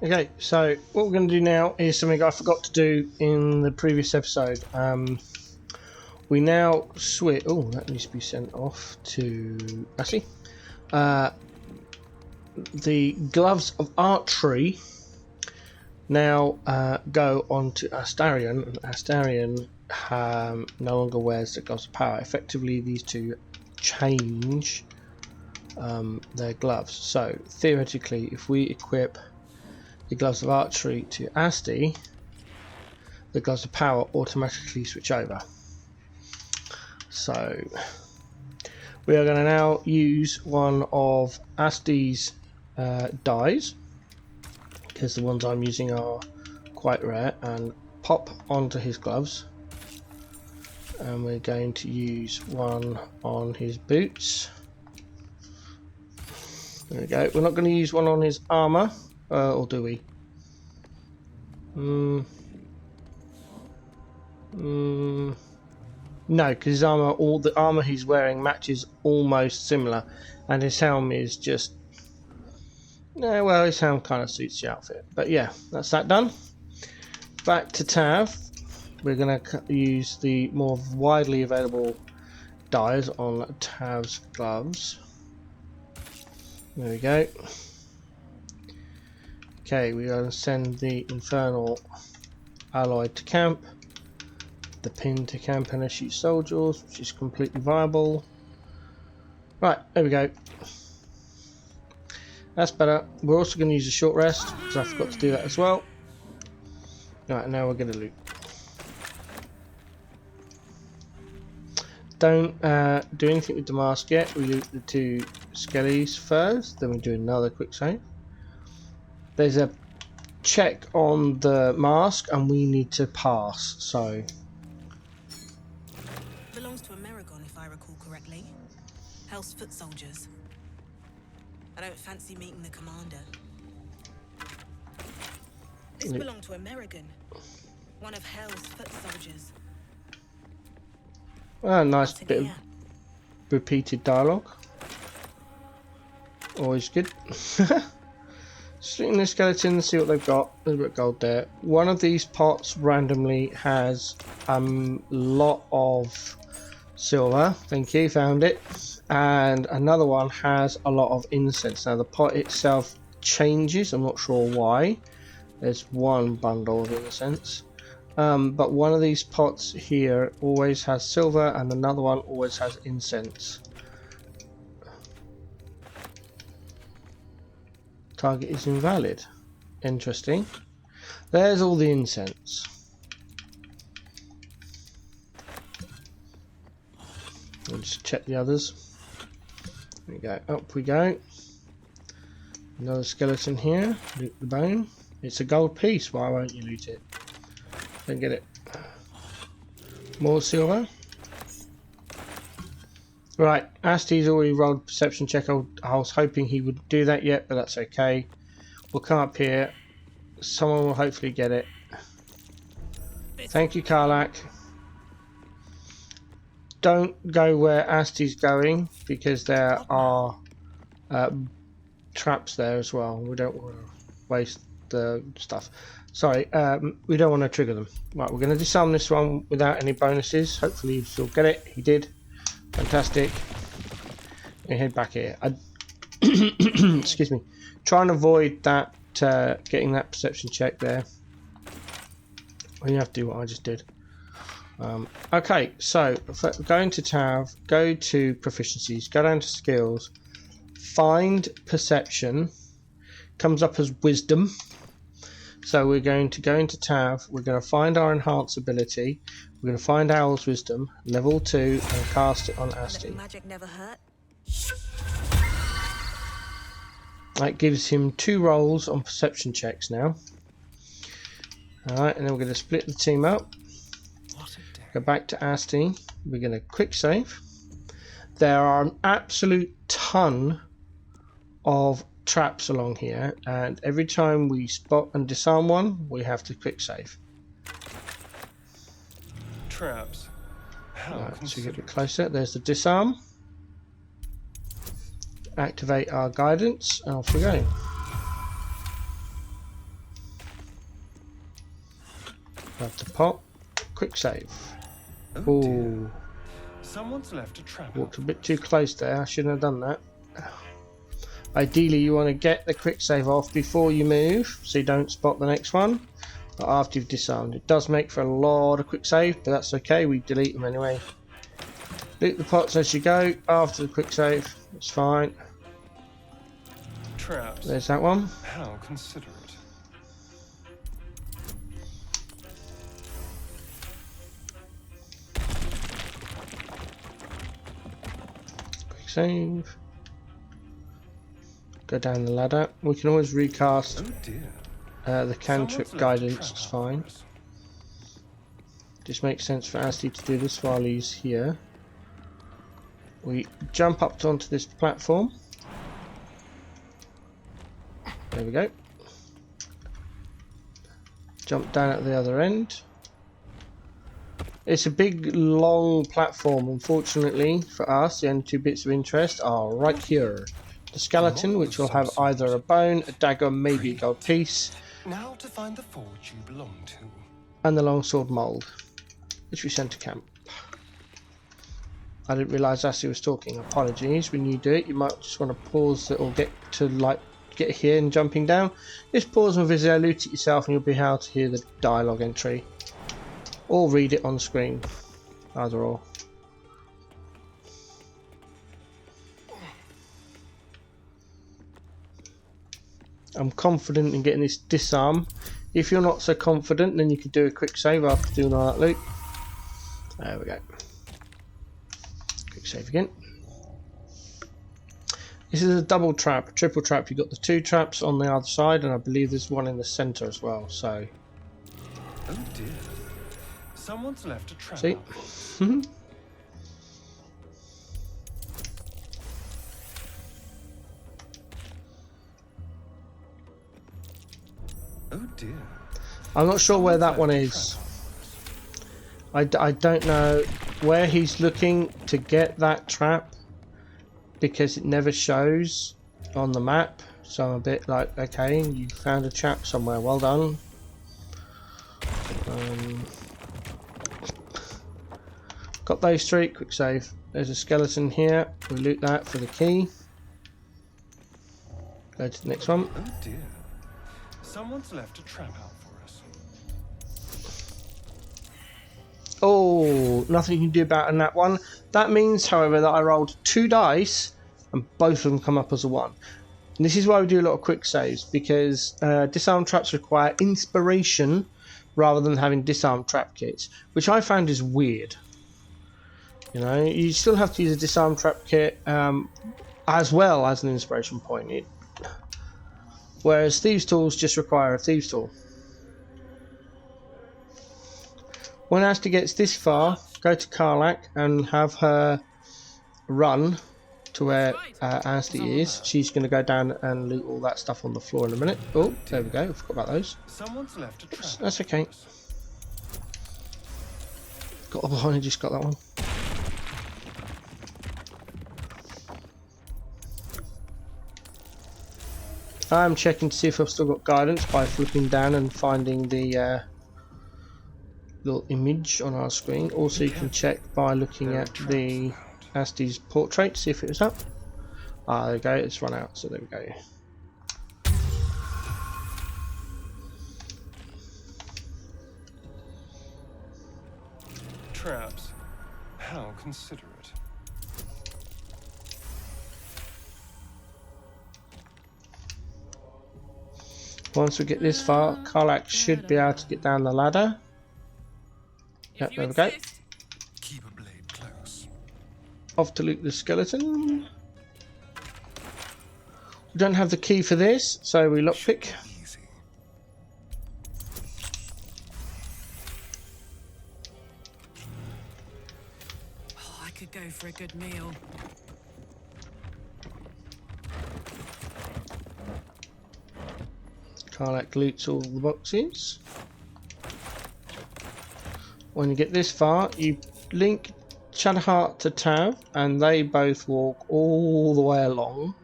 Okay, so what we're going to do now is something I forgot to do in the previous episode. We now switch. Oh, that needs to be sent off to Ashley. The gloves of archery now go on to Astarion, and Astarion no longer wears the gloves of power. Effectively, these two change their gloves. So theoretically, if we equip the gloves of archery to Asti, the gloves of power automatically switch over. So we are going to now use one of Asti's dyes, because the ones I'm using are quite rare, and pop onto his gloves. And we're going to use one on his boots. There we go. We're not going to use one on his armour, or do we? No, because his armour, all the armour he's wearing matches almost similar, and his helm is just. Yeah, well, his helm kind of suits the outfit. But yeah, that's that done. Back to Tav. We're going to use the more widely available dyes on Tav's gloves. There we go. Okay, we're going to send the Infernal Alloy to camp, the pin to camp and shoot soldiers, which is completely viable. Right, there we go. That's better. We're also going to use a short rest, because I forgot to do that as well. Right, now we're going to loot. Don't do anything with the mask yet. We loot the two skellies first, then we do another quick save. There's a check on the mask and we need to pass, so... Belongs to Amerigon, if I recall correctly. Hell's foot soldiers. I don't fancy meeting the commander. This belonged to Amerigon, one of Hell's foot soldiers. Ah, nice bit of repeated dialogue. Always good. Shooting the skeleton, see what they've got. There's a bit of gold there. One of these pots randomly has a lot of silver. Thank you, found it. And another one has a lot of incense. Now the pot itself changes, I'm not sure why. There's one bundle of incense. But one of these pots here always has silver and another one always has incense. Target is invalid. Interesting. There's all the incense. We'll just check the others. There we go. Up we go. Another skeleton here. Loot the bone. It's a gold piece. Why won't you loot it? Don't get it. More silver. Right, Asti's already rolled perception check. I was hoping he would do that yet, but that's okay. We'll come up here. Someone will hopefully get it. Thank you, Karlak. Don't go where Asti's going, because there are traps there as well. We don't want to waste the stuff. Sorry, we don't want to trigger them. Right, we're going to disarm this one without any bonuses. Hopefully he'll get it. He did. Fantastic. We head back here. Excuse me. Try and avoid that, getting that perception check there. Well, you have to do what I just did. Okay, so going to Tav, go to proficiencies, go down to skills, find perception, comes up as wisdom. So we're going to go into Tav, we're going to find our enhance ability, we're going to find Owl's wisdom, level 2, and cast it on Asti. Magic never hurt. That gives him 2 rolls on perception checks now. Alright, and then we're going to split the team up. Go back to Asti. We're going to quick save. There are an absolute ton of traps along here, and every time we spot and disarm one, we have to quick save. Traps. Right, so get a bit closer. There's the disarm. Activate our guidance, and off we go. Grab the pot. Quick save. Oh dear. Ooh, Someone's left a trap. walked a bit too close there. I shouldn't have done that. Ideally, you want to get the quick save off before you move, so you don't spot the next one. But after you've disarmed, it does make for a lot of quick save, but that's okay. We delete them anyway. Loot the pots as you go after the quick save. It's fine. Traps. There's that one. How considerate. Quick save. Go down the ladder. We can always recast Oh dear. the cantrip Someone's left a guidance. trap It's out fine. for us. Just makes sense for Asti to do this while he's here. We jump up onto this platform. There we go. Jump down at the other end. It's a big, long platform. Unfortunately for us, the only two bits of interest are right here. The skeleton, which will have either a bone, a dagger, maybe a gold piece, Now to find the forge you belong to. and the longsword mould, which we sent to camp. I didn't realise Asti was talking. Apologies. When you do it, you might just want to pause it or get here and jumping down. Just pause and visit, loot it yourself, and you'll be able to hear the dialogue entry, or read it on the screen. Either or. I'm confident in getting this disarm. If you're not so confident, then you could do a quick save after doing all that loot. There we go. Quick save again. This is a double trap, a triple trap. You've got the two traps on the other side, and I believe there's one in the centre as well. So, Oh dear. Someone's left a trap. see? out for us. Oh dear. I'm not sure where that one Someone's is. left a I don't know where he's looking to get that trap, because it never shows on the map. So I'm a bit like, okay, you found a trap somewhere, well done. Got those three, quick save. There's a skeleton here, we loot that for the key. Go to the next one. Oh dear. Someone's left a trap out for us. Oh, nothing you can do about in that one. That means, however, that I rolled 2 dice and both of them come up as a 1. And this is why we do a lot of quick saves, because disarm traps require inspiration rather than having disarm trap kits, which I found is weird. You know, you still have to use a disarm trap kit as well as an inspiration point. Whereas thieves' tools just require a thieves' tool. When Asti gets this far, go to Karlak and have her run to where Asti is. She's going to go down and loot all that stuff on the floor in a minute. Oh, there we go. I forgot about those. Someone's left a trap. That's okay. Got a behind, just got that one. I'm checking to see if I've still got guidance by flipping down and finding the little image on our screen. Also, you can check by looking at the Asti's portrait, see if it was up. Ah, there we go, it's run out, so there we go. Traps. How considerate. Once we get this far, Karlak should be able to get down the ladder. Yep, there we go. Keep a blade close. Off to loot the skeleton. We don't have the key for this, so we lockpick. Easy. Oh, I could go for a good meal. Karlak loots all the boxes. When you get this far, you link Shadowheart to Tav, and they both walk all the way along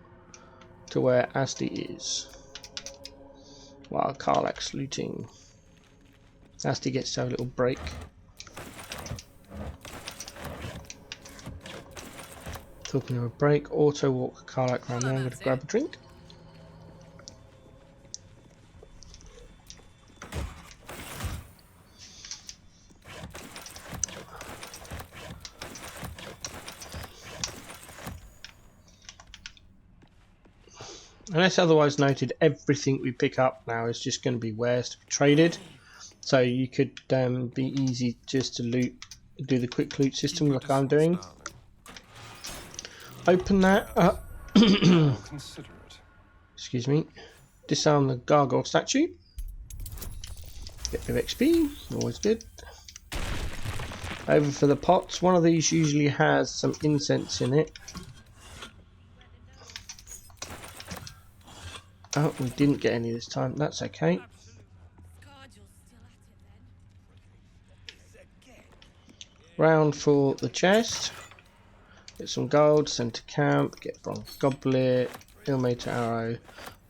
to where Asti is, while Karlak's looting. Nasty gets to have a little break. Talking of a break, auto walk Karlak around there. I'm going to grab a drink. Unless otherwise noted, everything we pick up now is just going to be wares to be traded. So you could be easy just to loot, do the quick loot system like I'm doing. Open that up. I'll consider it. Excuse me. Disarm the gargoyle statue. Get a bit of XP, always good. Over for the pots. One of these usually has some incense in it. Oh, we didn't get any this time. That's okay. Round for the chest. Get some gold, send to camp, get bronze goblet, ill-mated arrow.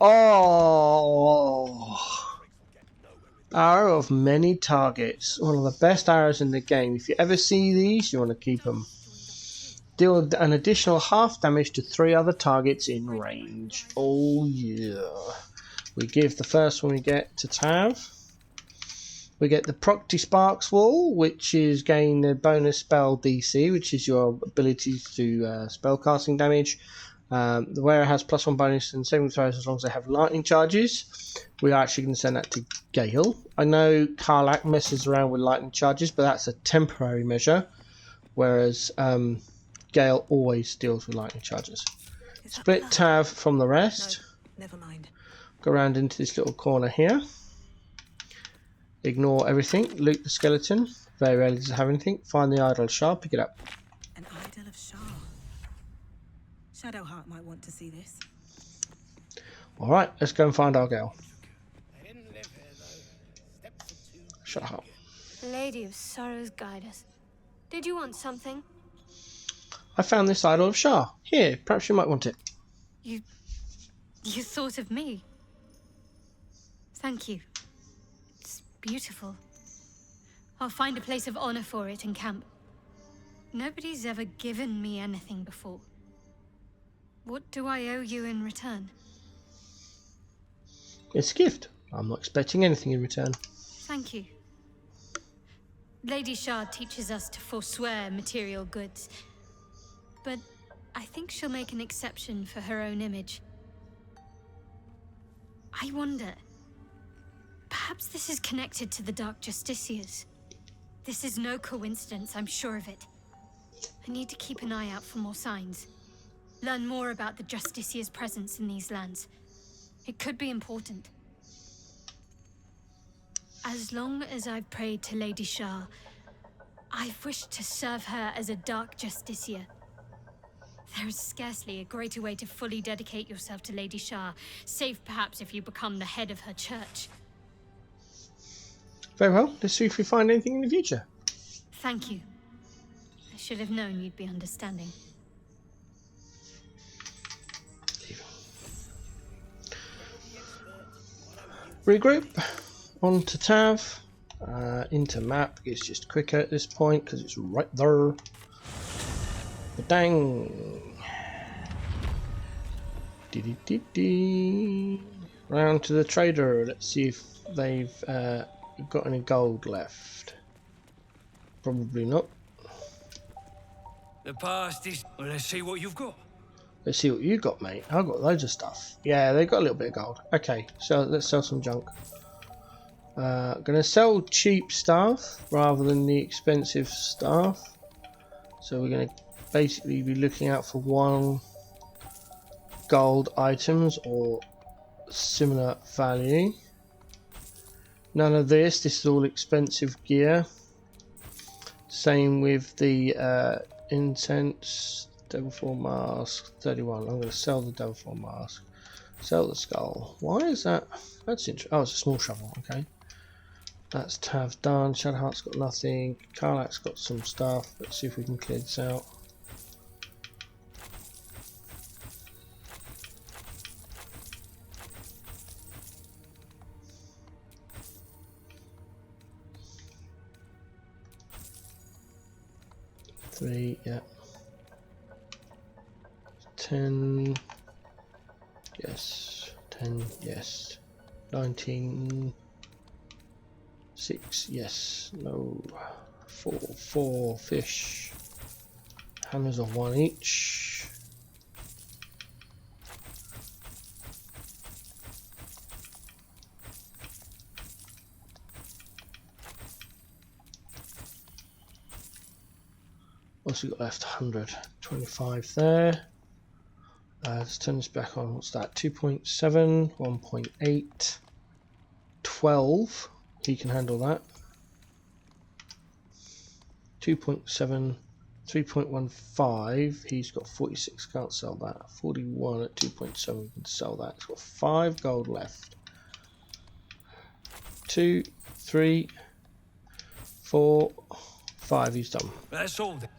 Oh! Arrow of many targets. One of the best arrows in the game. If you ever see these, you want to keep them. Deal an additional half damage to 3 other targets in range. Oh yeah. We give the first one we get to Tav. We get the Procti Sparks Wall, which is gain a bonus spell DC, which is your ability to spell casting damage. The wearer has +1 bonus and saving throws as long as they have lightning charges. We are actually going to send that to Gale. I know Karlak messes around with lightning charges, but that's a temporary measure, whereas Gale always deals with lightning charges. Split Tav from the rest. No, never mind. Go around into this little corner here. Ignore everything. Loot the skeleton. Very rarely does it have anything. Find the idol of Shah. Pick it up. An idol of Shah. Shadowheart might want to see this. Alright, let's go and find our girl. Shut up. Lady of Sorrows, guide us. Did you want something? I found this idol of Shah. Here, perhaps you might want it. You thought of me. Thank you. It's beautiful. I'll find a place of honor for it in camp. Nobody's ever given me anything before. What do I owe you in return? It's a gift. I'm not expecting anything in return. Thank you. Lady Shard teaches us to forswear material goods. But I think she'll make an exception for her own image. I wonder... perhaps this is connected to the Dark Justiciars. This is no coincidence, I'm sure of it. I need to keep an eye out for more signs. Learn more about the Justiciars' presence in these lands. It could be important. As long as I've prayed to Lady Shah, I've wished to serve her as a Dark Justiciar. There is scarcely a greater way to fully dedicate yourself to Lady Shah, save perhaps if you become the head of her church. Very well. Let's see if we find anything in the future. Thank you. I should have known you'd be understanding. Regroup. On to Tav. Into map. It's just quicker at this point because it's right there. Dang. Dee. Round to the trader. Let's see if they've got any gold left. Probably not. The past is... Well, let's see what you've got. Let's see what you got, mate. I've got loads of stuff. Yeah, they've got a little bit of gold. Okay, so let's sell some junk. Gonna sell cheap stuff rather than the expensive stuff. So we're gonna basically be looking out for 1 gold items or similar value. None of this. This is all expensive gear. Same with the incense. Devil Form Mask 31. I'm going to sell the Devil Form Mask. Sell the skull. Why is that? That's interesting. Oh, it's a small shovel. Okay. That's Tav done. Shadowheart's got nothing. Karlak's got some stuff. Let's see if we can clear this out. 3, yeah. 10, yes. 10, yes. 19, 6, yes. No. 4 fish. Hammers of 1 each. What's we got left? 100. 25 there. Let's turn this back on. What's that? 2.7, 1.8, 12. He can handle that. 2.7, 3.15. He's got 46. Can't sell that. 41 at 2.7. We can sell that. He's got 5 gold left. 2, 3, 4, 5. He's done. That's all then.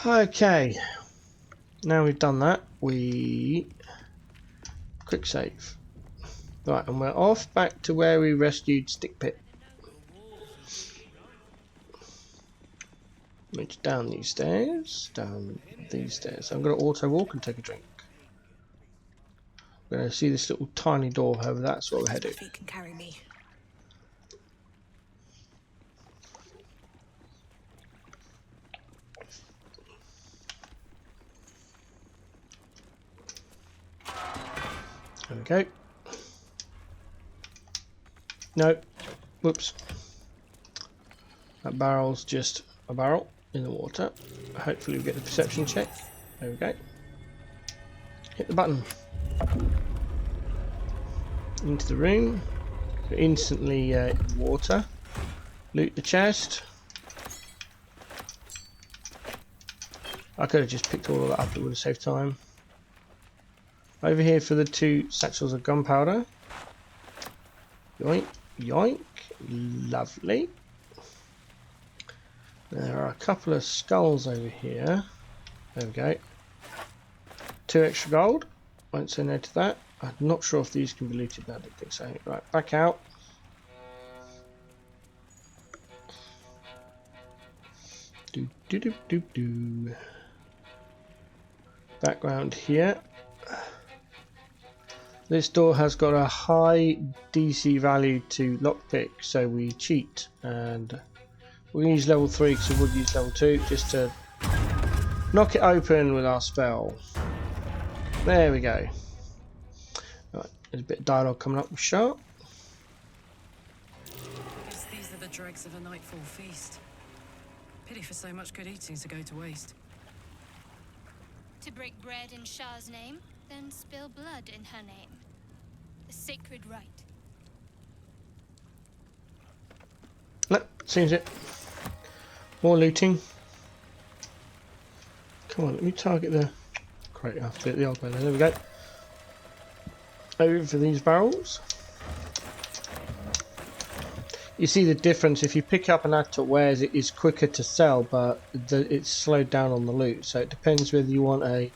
Okay. Now we've done that, we quick save. Right, and we're off back to where we rescued Stick Pit. Reach down these stairs, down these stairs. I'm going to auto walk and take a drink. We're going to see this little tiny door over. That's where we're headed. Feet can carry me. There we go. No, whoops. That barrel's just a barrel in the water. Hopefully we get the perception check. There we go. Hit the button. Into the room. Instantly in water. Loot the chest. I could have just picked all of that up, it would have saved time. Over here for the 2 satchels of gunpowder. Yoink, yoink. Lovely. There are a couple of skulls over here. There we go. 2 extra gold. Won't say no to that. I'm not sure if these can be looted. No, I don't think so. Right, back out. Do do do do do. Background here. This door has got a high DC value to lockpick, so we cheat, and we'll use level 3 because we would use level 2 just to knock it open with our spell. There we go. Right, there's a bit of dialogue coming up with Sharp. Guess these are the dregs of a nightfall feast. Pity for so much good eating to go to waste. To break bread in Shah's name, then spill blood in her name. The sacred rite. No, seems it. More looting. Come on, let me target the crate. I have to do it the old way. There we go. Over for these barrels. You see the difference. If you pick up an add to wares, it is quicker to sell, but it's slowed down on the loot. So it depends whether you want a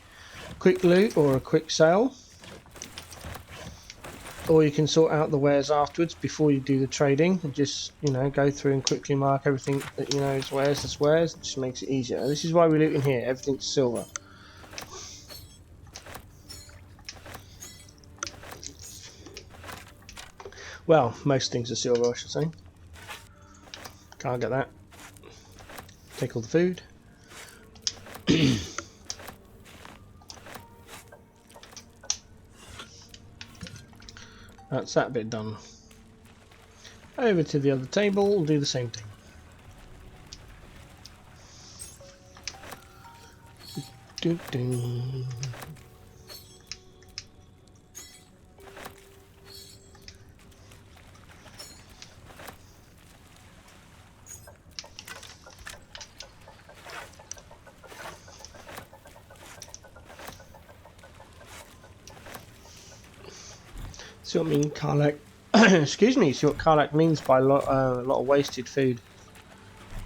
quick loot or a quick sale. Or you can sort out the wares afterwards before you do the trading and just, you know, go through and quickly mark everything that you know is wares as wares. It just makes it easier. This is why we loot in here. Everything's silver. Well, most things are silver, I should say. Can't get that. Take all the food. That's that bit done. Over to the other table, we'll do the same thing. Do-do. See what I mean, Karlak. Excuse me. See what Karlak means by a lot of wasted food.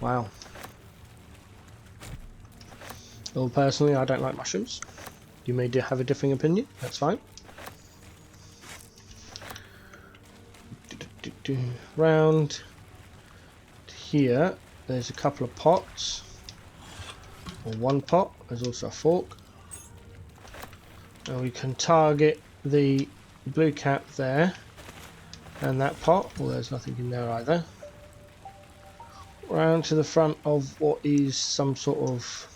Wow. Well, personally, I don't like mushrooms. You may have a differing opinion. That's fine. Round here there's a couple of pots, or one pot. There's also a fork, and we can target the blue cap there and that pot. Well, there's nothing in there either. Round to the front of what is some sort of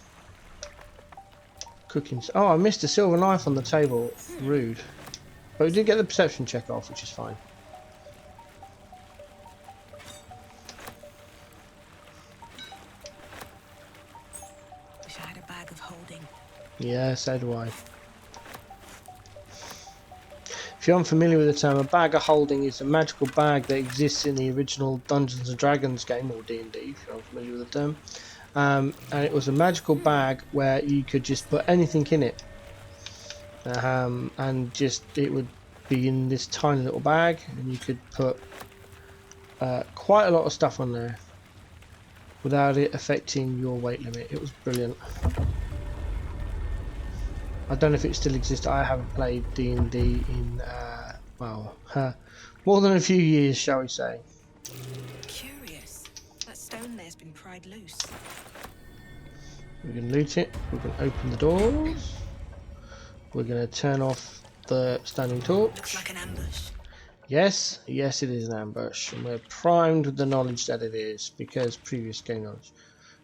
cooking. Oh, I missed a silver knife on the table. Rude. But we did get the perception check off, which is fine. Wish I had a bag of holding. Yeah, so do I. If you're unfamiliar with the term, a bag of holding is a magical bag that exists in the original Dungeons and Dragons game, or D&D, if you're unfamiliar with the term. And it was a magical bag where you could just put anything in it. And just it would be in this tiny little bag, and you could put quite a lot of stuff on there without it affecting your weight limit. It was brilliant. I don't know if it still exists. I haven't played D&D in well, more than a few years, shall we say. Curious. That stone there's been pried loose. We can loot it. We can open the doors. We're going to turn off the standing torch. Looks like an ambush. Yes, yes, it is an ambush, and we're primed with the knowledge that it is because previous game knowledge.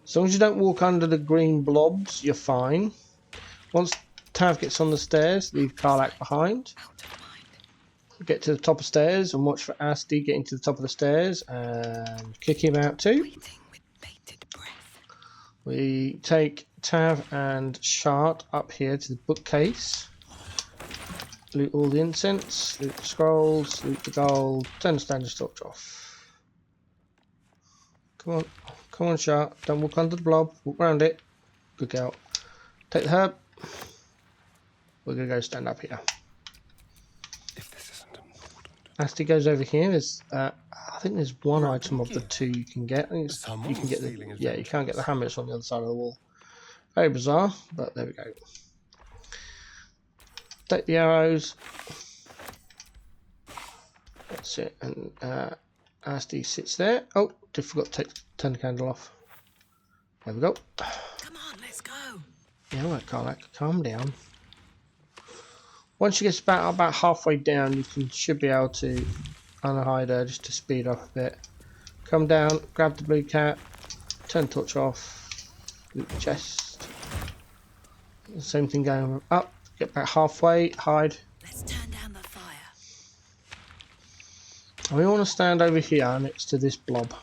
As long as you don't walk under the green blobs, you're fine. Once Tav gets on the stairs, leave Karlak behind. Get to the top of the stairs and watch for Asti getting to the top of the stairs and kick him out too. Waiting with bated breath. We take Tav and Shart up here to the bookcase. Loot all the incense, loot the scrolls, loot the gold, turn the standard torch off. Come on, come on Shart, don't walk under the blob, walk around it. Good girl. Take the herb. We're going to go stand up here. If this isn't important. Asti goes over here. There's, I think there's one item of the two you can get. I think it's, you can get the, yeah, you can't get the hammer. It's on the other side of the wall. Very bizarre, but there we go. Take the arrows. That's it. And Asti sits there. Oh, I forgot to turn the candle off. There we go. Come on, let's go. Yeah, all right, Karlak, calm down. Once she gets about halfway down, you should be able to unhide her just to speed up a bit. Come down, grab the blue cat, turn the torch off, loot the chest. The same thing going up, get back halfway, hide. Let's turn down the fire. And we want to stand over here next to this blob.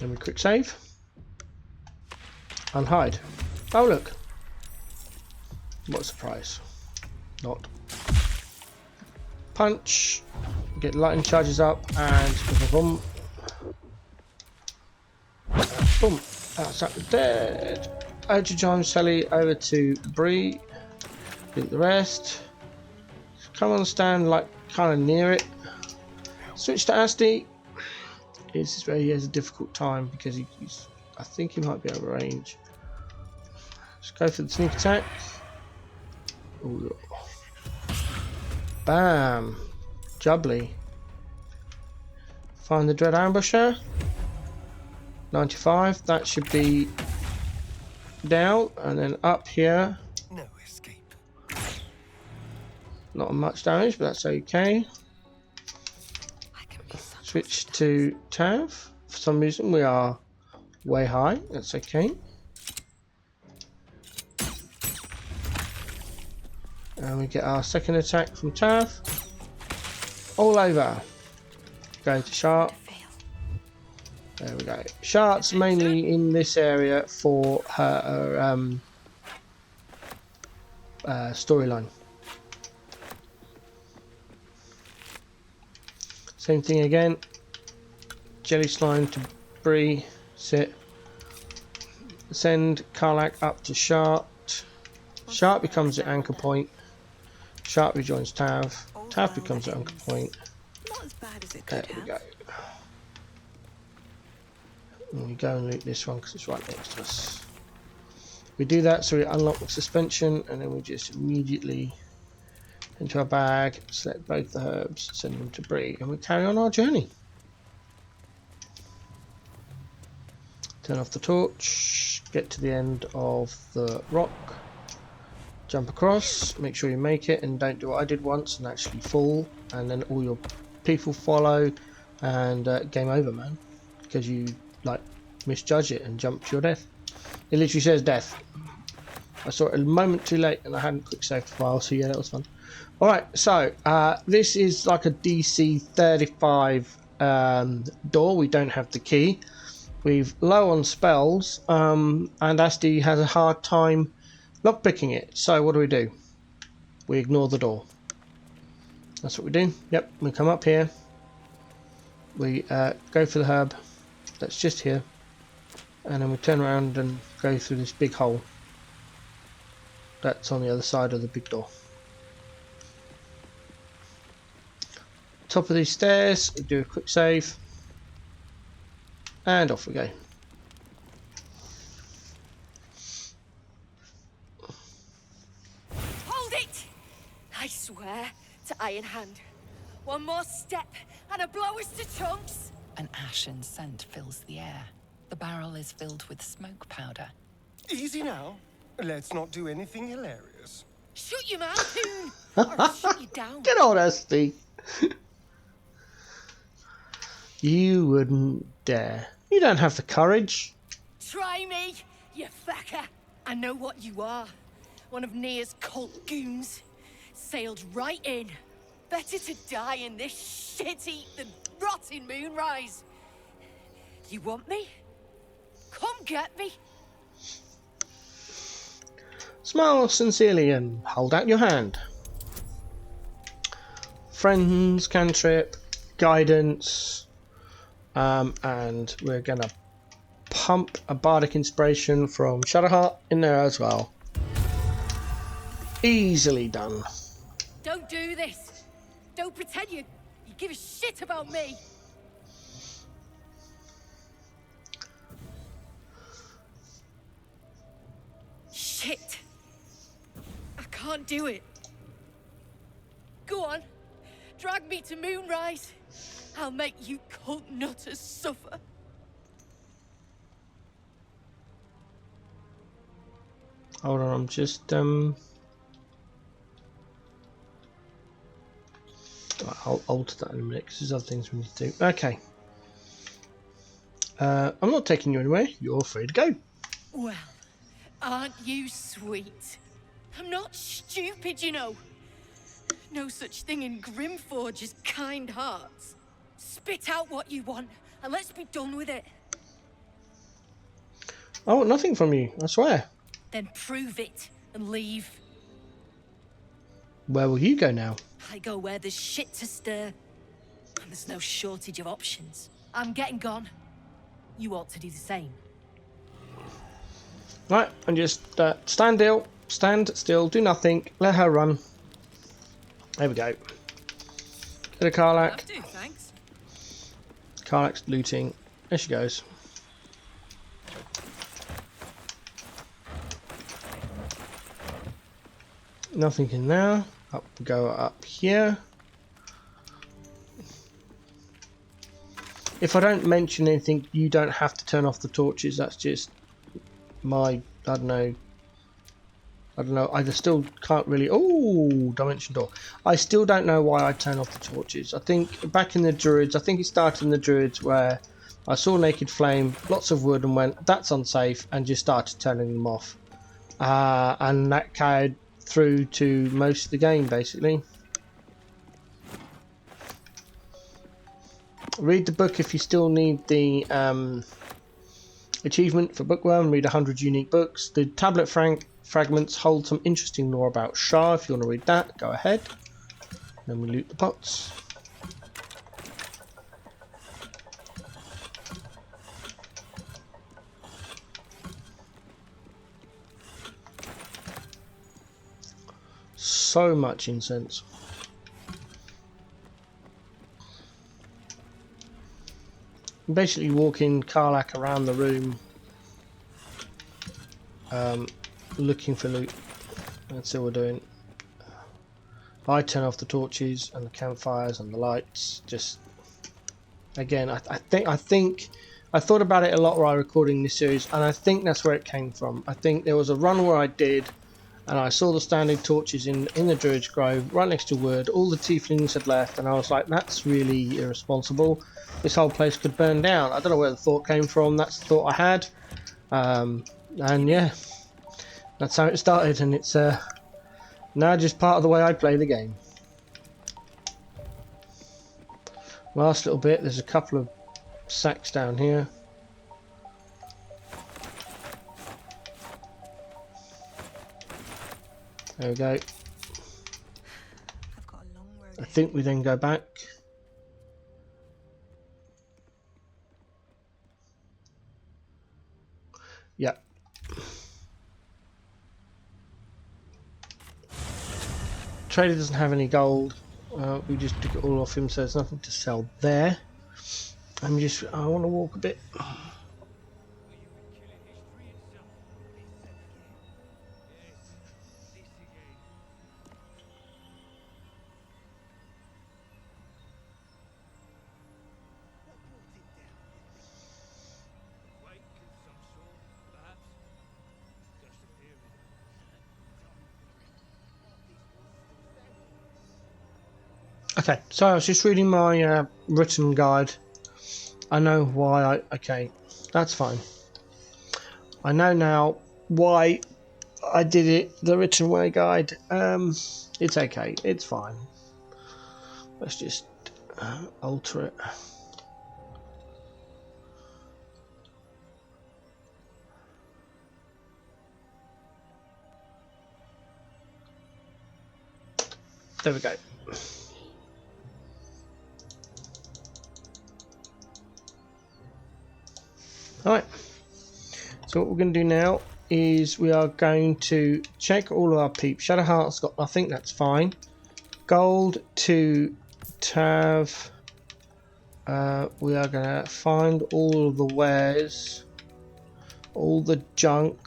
Then we quick save. Unhide. Oh look. What a surprise. Not. Punch. Get lightning charges up and boom. Boom. That's up dead. Over to John Sally, over to Bree. Get the rest. Come on, stand like kind of near it. Switch to Asti. This is where he has a difficult time because he's. I think he might be over range. Let's go for the sneak attack. Ooh. Bam! Jubbly. Find the Dread Ambusher. 95. That should be down, and then up here. No escape. Not much damage, but that's okay. Switch to Tav. For some reason, we are way high. That's okay. And we get our second attack from Tav. All over. Go to Shart. There we go. Shart's mainly in this area for her storyline. Same thing again. Jelly slime to Bree. Sit. Send Karlak up to Shart. Shart becomes the anchor point. Shart rejoins Tav. Tav becomes the anchor point. Not as bad as it There could we have. go. And we go and loot this one because it's right next to us. We do that so we unlock the suspension, and then we just immediately into our bag, select both the herbs, send them to Bree, and we carry on our journey. Turn off the torch, get to the end of the rock, jump across, make sure you make it and don't do what I did once and actually fall, and then all your people follow, and game over, man, because you like misjudge it and jump to your death. It literally says death. I saw it a moment too late and I hadn't quick saved for a while, so yeah, that was fun. Alright, so this is like a DC 35 door. We don't have the key. We've low on spells, and Asti has a hard time lockpicking it. So what do? We ignore the door. That's what we do. Yep, we come up here. We go for the herb that's just here, and then we turn around and go through this big hole that's on the other side of the big door. Top of these stairs, we do a quick save, and off we go. Hold it! I swear to Iron Hand. One more step and a blow us to chunks. An ashen scent fills the air. The barrel is filled with smoke powder. Easy now. Let's not do anything hilarious. Shut your mouth, Coon, or I'll shut you down. Get on, Asti. You wouldn't dare. You don't have the courage. Try me, you fucker. I know what you are. One of Nia's cult goons. Sailed right in. Better to die in this shitty than rotting moonrise. You want me? Come get me. Smile sincerely and hold out your hand. Friends, cantrip, guidance, and we're gonna pump a bardic inspiration from Shadowheart in there as well. Easily done. Don't do this. Don't pretend you give a shit about me. Shit. I can't do it. Go on. Drag me to Moonrise. I'll make you cult nutters suffer. Hold on, I'm just I'll alter that in a minute because there's other things we need to do. Okay. I'm not taking you anywhere. You're free to go. Well, aren't you sweet? I'm not stupid, you know. No such thing in Grimforge as kind hearts. Spit out what you want, and let's be done with it. I want nothing from you, I swear. Then prove it and leave. Where will you go now? I go where there's shit to stir. And there's no shortage of options. I'm getting gone. You ought to do the same. Right, and just stand still, do nothing, let her run. There we go. Bit of Karlach. Have to, thanks. Karlach's looting. There she goes. Nothing in there. Up we go up here. If I don't mention anything, you don't have to turn off the torches. That's just my, I don't know, I still can't really, oh, dimension door. I still don't know why I turn off the torches. I think back in the Druids, I think it started in the Druids where I saw Naked Flame, lots of wood, and went, that's unsafe, and just started turning them off. And that carried through to most of the game, basically. Read the book if you still need the achievement for Bookworm. Read 100 unique books. The tablet fragments hold some interesting lore about Shah. If you want to read that, go ahead. Then we loot the pots. So much incense. Basically walking Karlach around the room looking for loot. That's all we're doing. I turn off the torches and the campfires and the lights. Just again, I think I thought about it a lot while recording this series, and I think that's where it came from. I think there was a run where I did, and I saw the standing torches in the Druid's Grove, right next to wood. All the tieflings had left, and I was like, that's really irresponsible. This whole place could burn down. I don't know where the thought came from. That's the thought I had. And yeah, that's how it started, and it's now just part of the way I play the game. Last little bit, there's a couple of sacks down here. There we go. I've got a long road I ahead. think we then go back. Yep. Trader doesn't have any gold. We just took it all off him, so there's nothing to sell there. I want to walk a bit. Okay, so I was just reading my written guide. I know why okay, that's fine. I know now why I did it, the written way guide. It's okay, it's fine. Let's just alter it. There we go. Alright, so what we're going to do now is we are going to check all of our peeps. Shadowheart's got nothing, that's fine. Gold to Tav. We are going to find all of the wares, all the junk.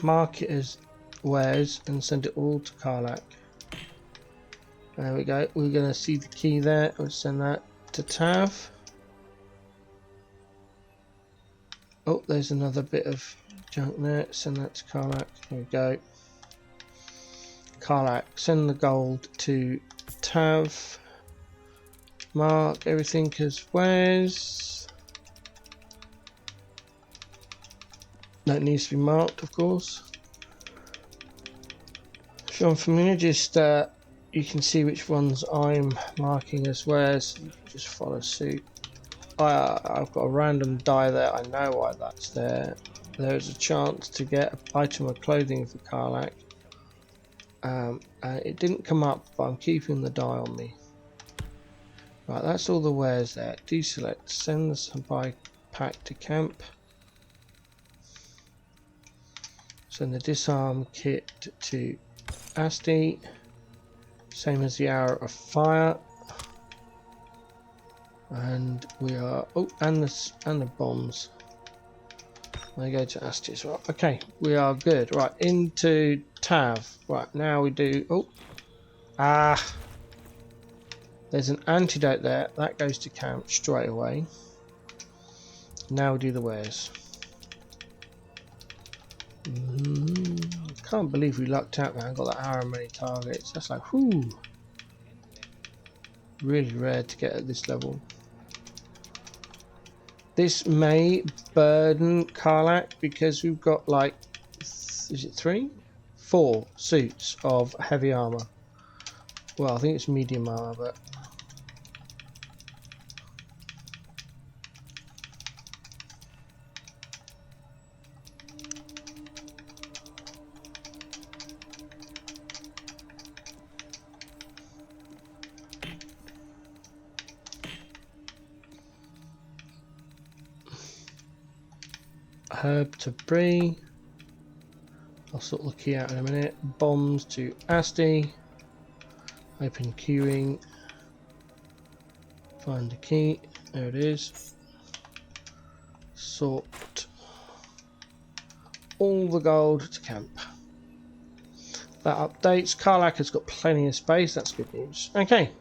Mark it as wares and send it all to Karlach. There we go. We're going to see the key there. We'll send that to Tav. Oh, there's another bit of junk there. Send that to Karlach. There we go. Karlach, send the gold to Tav. Mark everything as wares. That needs to be marked, of course. Sean, for me, just you can see which ones I'm marking as wares. You can just follow suit. I've got a random die there. I know why that's there. There's a chance to get an item of clothing for Karlach. It didn't come up, but I'm keeping the die on me. Right, that's all the wares there. Deselect. Send the supply pack to camp. Send the disarm kit to Asti. Same as the Hour of Fire. And we are and the bombs. They go to Asti as well. Okay, we are good. Right, into Tav. Right, now we do there's an antidote there. That goes to camp straight away. Now we do the wares. Can't believe we lucked out, man. Got that hour and many targets. That's like, whoo. Really rare to get at this level. This may burden Karlach because we've got like, is it 3? 4 suits of heavy armor. Well, I think it's medium armor, but herb to Bree. I'll sort the key out in a minute. Bombs to Asti. Open keyring. Find the key. There it is. Sort all the gold to camp. That updates. Karlach has got plenty of space. That's good news. Okay.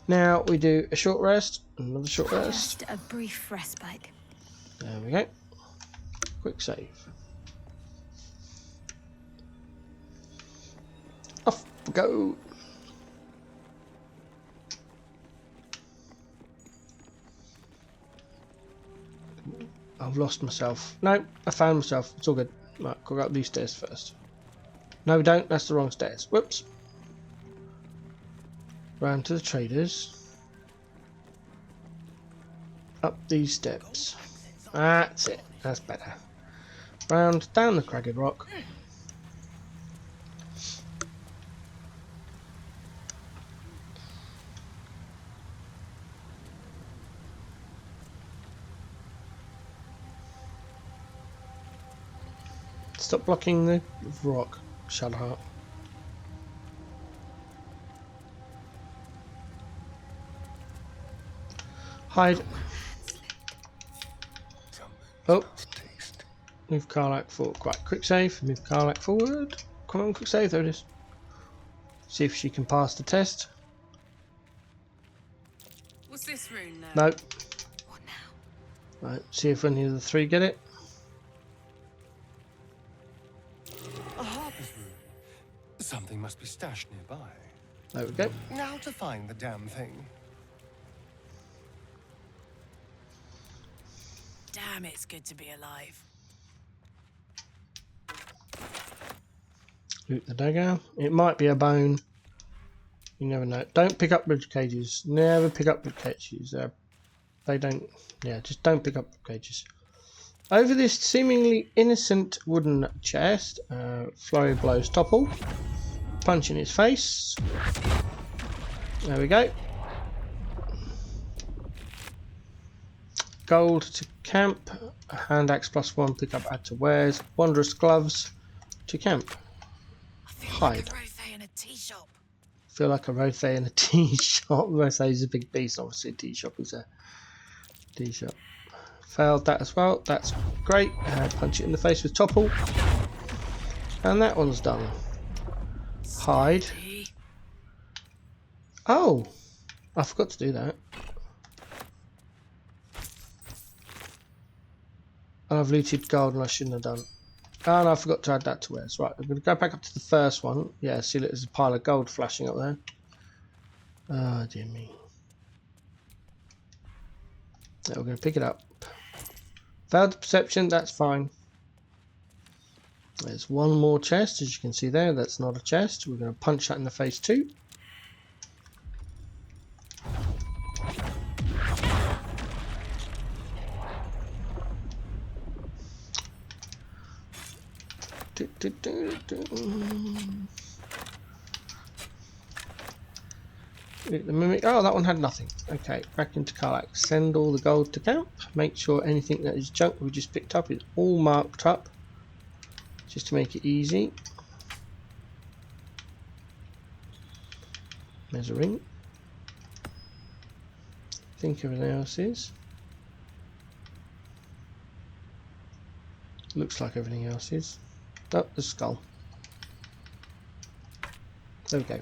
Now we do a short rest, another short rest. Just a brief respite. There we go. Quick save. Off we go. I've lost myself. No, I found myself. It's all good. Right, go up these stairs first. No, we don't. That's the wrong stairs. Whoops. Round to the traders. Up these steps. That's it. That's better. Round down the cragged rock. Stop blocking the rock, Shadowheart. Hide. Oh. Move Karlach forward. Quite quick save. Move Karlach forward. Come on, quick save. There it is. See if she can pass the test. What's this rune now? No. What now? Right. See if any of the three get it. A harper's rune. Something must be stashed nearby. There we go. Now to find the damn thing. Damn, it's good to be alive. Loot the dagger. It might be a bone. You never know. Don't pick up rib cages. Never pick up rib cages. They don't. Yeah, just don't pick up rib cages. Over this seemingly innocent wooden chest, Flurry blows Topple. Punch in his face. There we go. Gold to camp. Hand axe +1. Pick up add to wares. Wondrous gloves to camp. Hide. Rothe in a tea shop. Feel like a Rothe in a tea shop. Rothe is a big beast. Obviously, a tea shop is a tea shop. Failed that as well. That's great. Punch it in the face with Topple. And that one's done. Hide. Oh! I forgot to do that. And I've looted gold and I shouldn't have done. Oh no, I forgot to add that to wares. Right, I'm going to go back up to the first one. Yeah, see there's a pile of gold flashing up there. Oh dear me. Yeah, we're going to pick it up. Failed perception, that's fine. There's one more chest, as you can see there. That's not a chest. We're going to punch that in the face too. The mimic. Oh, that one had nothing. Okay, back into Karlach. Send all the gold to camp. Make sure anything that is junk we just picked up is all marked up, just to make it easy. There's a ring. I think everything else is. Looks like everything else is. Oh, the skull. There we go.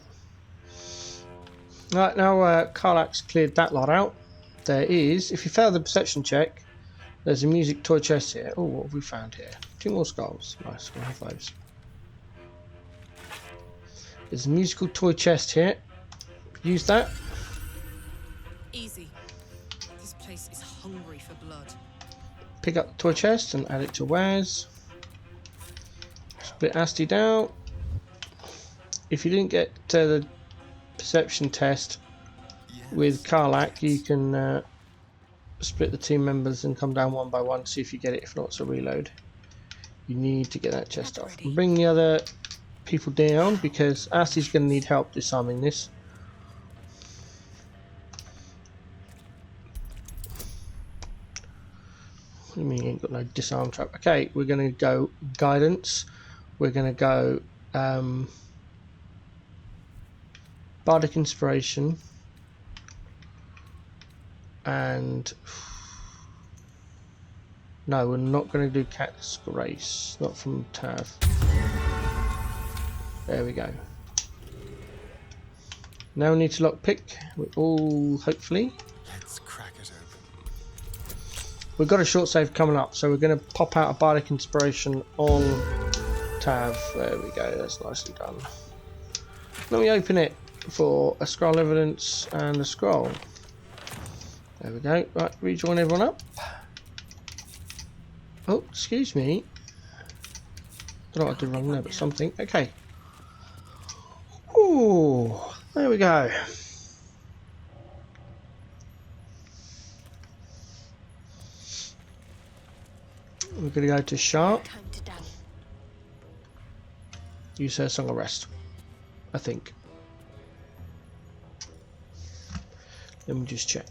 Right, now Karlach's cleared that lot out. There is, if you fail the perception check, there's a music toy chest here. Oh, what have we found here? 2 more skulls. Nice, we'll have those. There's a musical toy chest here. Use that. Easy. This place is hungry for blood. Pick up the toy chest and add it to wares. Split Asti down. If you didn't get the perception test with Karlach, you can split the team members and come down one by one, see if you get it. If not, it's a reload. You need to get that chest off. And bring the other people down because Asti's going to need help disarming this. What do you mean you ain't got no disarm trap? Okay, we're going to go guidance. We're going to go bardic inspiration and no, we're not going to do cat's grace, not from Tav. There we go. Now we need to lockpick. We're all hopefully. Let's crack it open. We've got a short save coming up, so we're going to pop out a bardic inspiration on Tav. There we go. That's nicely done. Let me open it for a scroll evidence and a scroll. There we go. Right, rejoin everyone up. Oh, excuse me. Don't know what I did wrong there, but something. Okay. Ooh, there we go. We're going to go to Sharp. Time to dance. Use her Song of Rest, I think. Let me just check.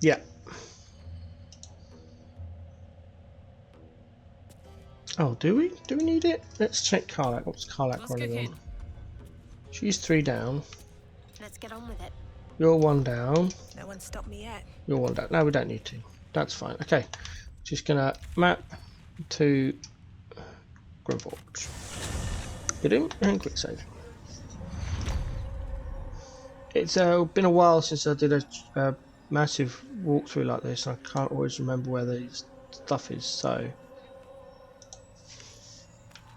Yeah. Oh, do we? Do we need it? Let's check Karlak. What's Karlak What's running cooking? on? She's 3 down. Let's get on with it. You're 1 down. No one stopped me yet. You're 1 down. No, we don't need to. That's fine. Okay. Just gonna map to Grimforge. Get in and quick save. It's been a while since I did a massive walkthrough like this. I can't always remember where the stuff is, so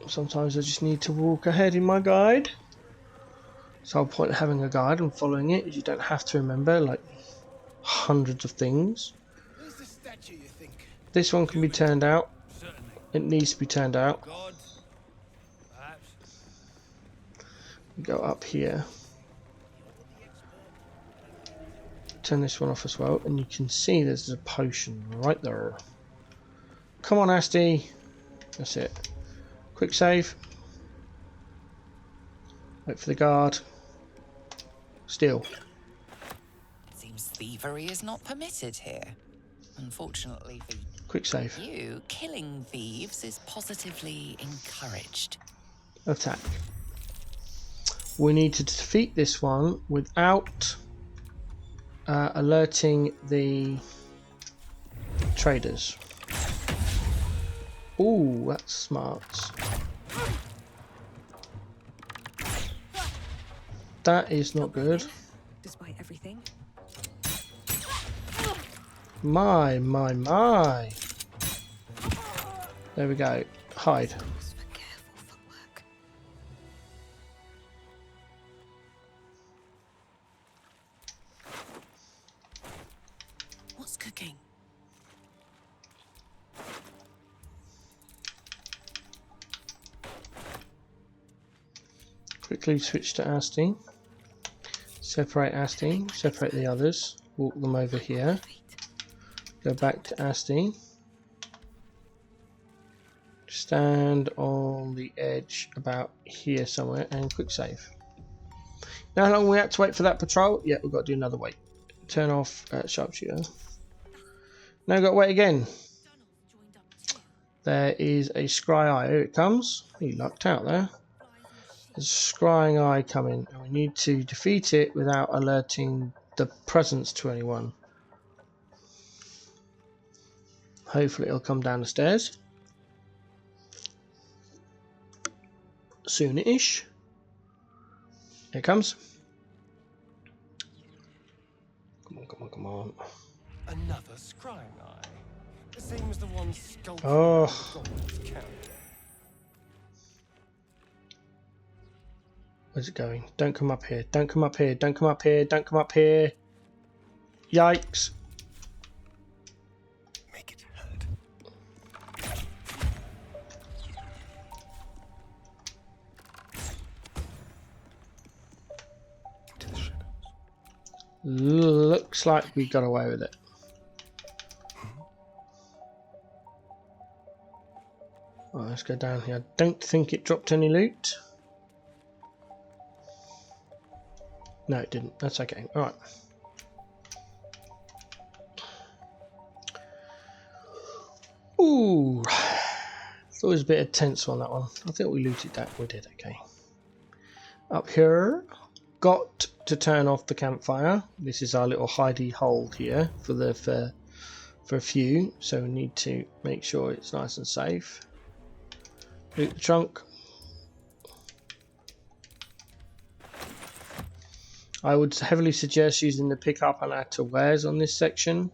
sometimes I just need to walk ahead in my guide. So the whole point of having a guide and following it is you don't have to remember like hundreds of things. Where's the statue, you think? This one can be turned out. Certainly. It needs to be turned out. God. Perhaps. Go up here. Turn this one off as well, and you can see there's a potion right there. Come on, Asti. That's it. Quick save. Wait for the guard. Steal. Seems thievery is not permitted here. Unfortunately for Quick save. you, killing thieves is positively encouraged. Attack. We need to defeat this one without alerting the traders. Ooh, that's smart. That is not good. Despite everything. My. There we go. Hide. Rules for careful footwork. What's cooking? Quickly switch to Asti. Separate Asti. Separate the others. Walk them over here. Go back to Asti. Stand on the edge about here somewhere and quick save. Now how long we have to wait for that patrol? Yeah, we've got to do another wait. Turn off sharpshooter. Now we've got to wait again. There is a scry eye. Here it comes. He lucked out there. There's a scrying eye coming, and we need to defeat it without alerting the presence to anyone. Hopefully it'll come down the stairs. Soon-ish. Here it comes. Come on. Another scrying eye. The same as the one sculpted Oh. on the goblin's counter. Where's it going? Don't come up here. Don't come up here. Don't come up here. Don't come up here. Yikes. Make it hurt. To the shadows. Looks like we got away with it. Right, let's go down here. I don't think it dropped any loot. No, it didn't. That's okay. Alright. Ooh. Thought it was a bit of tense on that one. I think we looted that. We did, okay. Up here. Got to turn off the campfire. This is our little hidey hole here for a few. So we need to make sure it's nice and safe. Loot the trunk. I would heavily suggest using the pick up and add to wares on this section.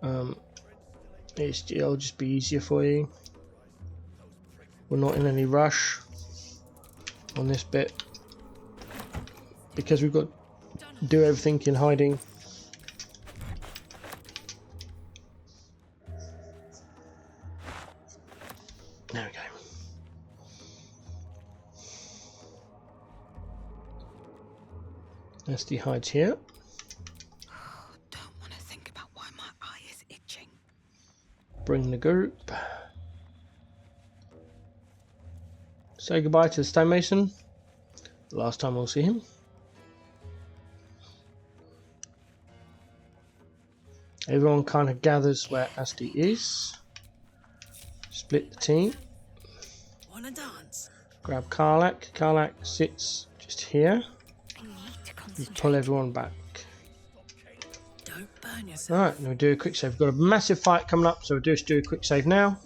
It'll just be easier for you. We're not in any rush on this bit because we've got to do everything in hiding. There we go. Nasty hides here. Don't want to think about why my eye is itching. Bring the group. Say goodbye to the stonemason. The last time we'll see him. Everyone kind of gathers where Asti is. Split the team. Wanna dance? Grab Karlak. Karlak sits just here. I need to And concentrate. pull everyone back. Don't burn yourself. Alright, now we do a quick save. We've got a massive fight coming up, so we'll just do a quick save now.